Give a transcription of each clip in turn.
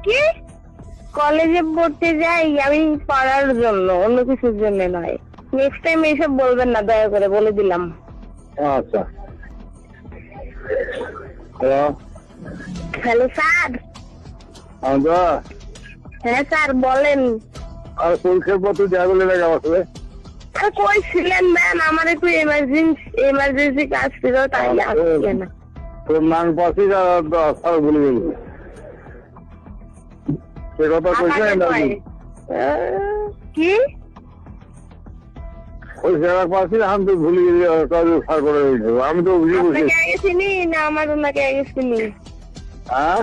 কি কলেজে পড়তে যাই আমি পড়ার জন্য, অন্য কিছুর জন্য নয়। নেক্সট টাইম এইসব বলবেন না, দয়া করে বলে দিলাম। আচ্ছা। Hello hello sir. হ্যাঁ স্যার বলেন। আর পরীক্ষার পর তুই যাই বলে লাগে আসলে কই ছিলেন ম্যাম? আমার একটু এমার্জেন্সি কাজ ছিল, তাই আসছে না। তোর নাম পাচ্ছি স্যার বলে গেল সে কথা কইছে কি ওই জায়গা পাচ্ছি আমি তো ভুলে গেছি সার করে আমি তো বুঝে বসে। আপনাকে আগে চিনি না আমার ওনাকে আগে চিনি? হ্যাঁ,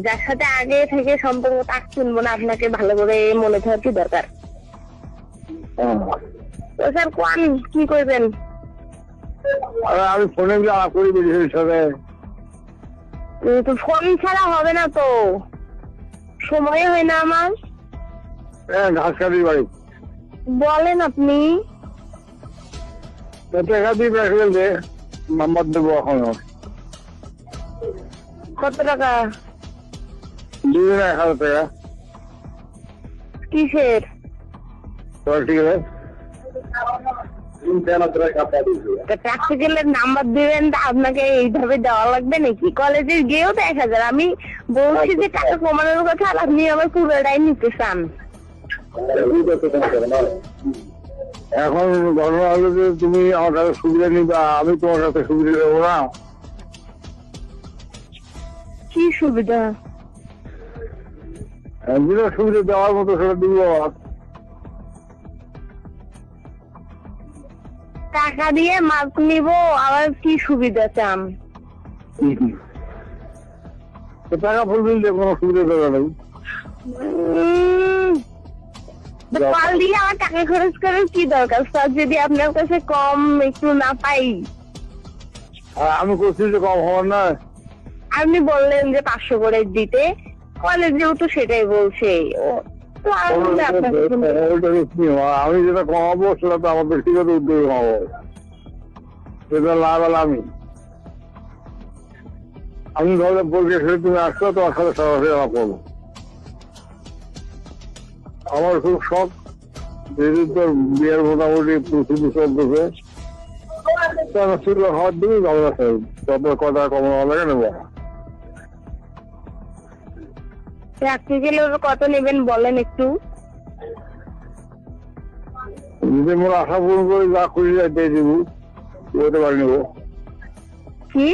যার সাথে আগে থেকে সম্পর্ক তাক চিনবো না, আপনাকে ভালো করে মনে থাকার কি দরকার? তো স্যার কোন কি করবেন? আমি ফোনে আলাপ করি বেরিয়ে সাথে। তো ফোন ছাড়া হবে না তো, সময় হয় না আমার। হ্যাঁ, ঘাস কাটি বাড়ি। বলেন আপনি। টাকা দিয়ে রাখবেন যে নাম্বার দেবো এখন। কত টাকা? 1,000 টাকা। কিসের? ঠিক আছে, প্র্যাকটিক্যালের নাম্বার দিবেন, তা আপনাকে এইভাবে দেওয়া লাগবে নাকি? কলেজে গিয়েও তো 1,000। আমি বলছি যে টাকা কমানোর কথা, আর আপনি আমার পুরোটাই নিতে চান। এখন ঘটনা হলো যে তুমি আমার কাছে সুবিধা নিবা, আমি তোমার কাছে সুবিধা দেবো না। কি সুবিধা? যেটা সুবিধা দেওয়ার মতো সেটা দিব। টাকা দিয়ে মার্ক নিব, আবার কি সুবিধা চান? টাকা ফুল দিলে কোনো সুবিধা দেবে না। কাল দিয়ে আমার টাকা খরচ করার কি দরকার স্যার, যদি আপনার কাছে কম একটু না পাই? আমি করছি যে কম হওয়ার না। আপনি বললেন যে 500 করে দিতে, কলেজেও তো সেটাই বলছে। আমি যেটা কমাবো সেটা তো আমার ব্যক্তিগত উদ্যোগে কমাবো, সেটা লাভ আমি ধরলে পরীক্ষা শেষে তুমি আসছো, তোমার সাথে সরাসরি আমার করবো। আমার খুব শখ, যেহেতু তোর বিয়ের মোটামুটি প্রস্তুতি চলতেছে, হওয়ার দিনই ভালো আছে। তারপর কথা কমানো লাগে নেবো। প্র্যাকটিক্যালের কত নেবেন বলেন একটু। যদি মোর আশা পূরণ করে যা খুশি যায় দিয়ে দিব, ওইটা বাড়ি নেবো। কি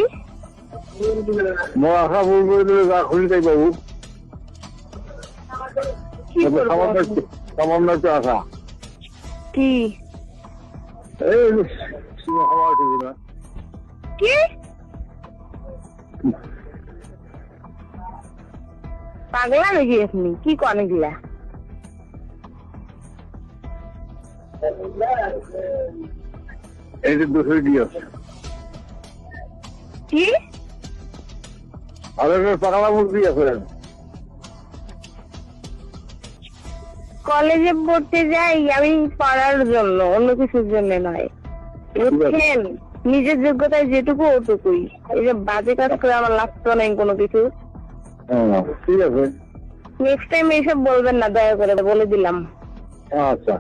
মোর আশা পূরণ করে দিলে যা খুশি তাই পাবো। সামান্য একটু আশা। কি এই হওয়া ঠিক না। কি পাগলা নাকি আপনি? কি কনে গিলা? এই যে 200 দিয়ে আছে। কি পাগলা মুরগি আছে। কলেজে পড়তে যাই আমি পড়ার জন্য, অন্য কিছুর জন্য নয়। বুঝছেন? নিজের যোগ্যতায় যেটুকু ওটুকুই। এই যে বাজে কাজ করে আমার লাগতো নাই কোনো কিছু। ঠিক আছে, নেক্সট টাইম এইসব বলবেন না, দয়া করে বলে দিলাম। আচ্ছা।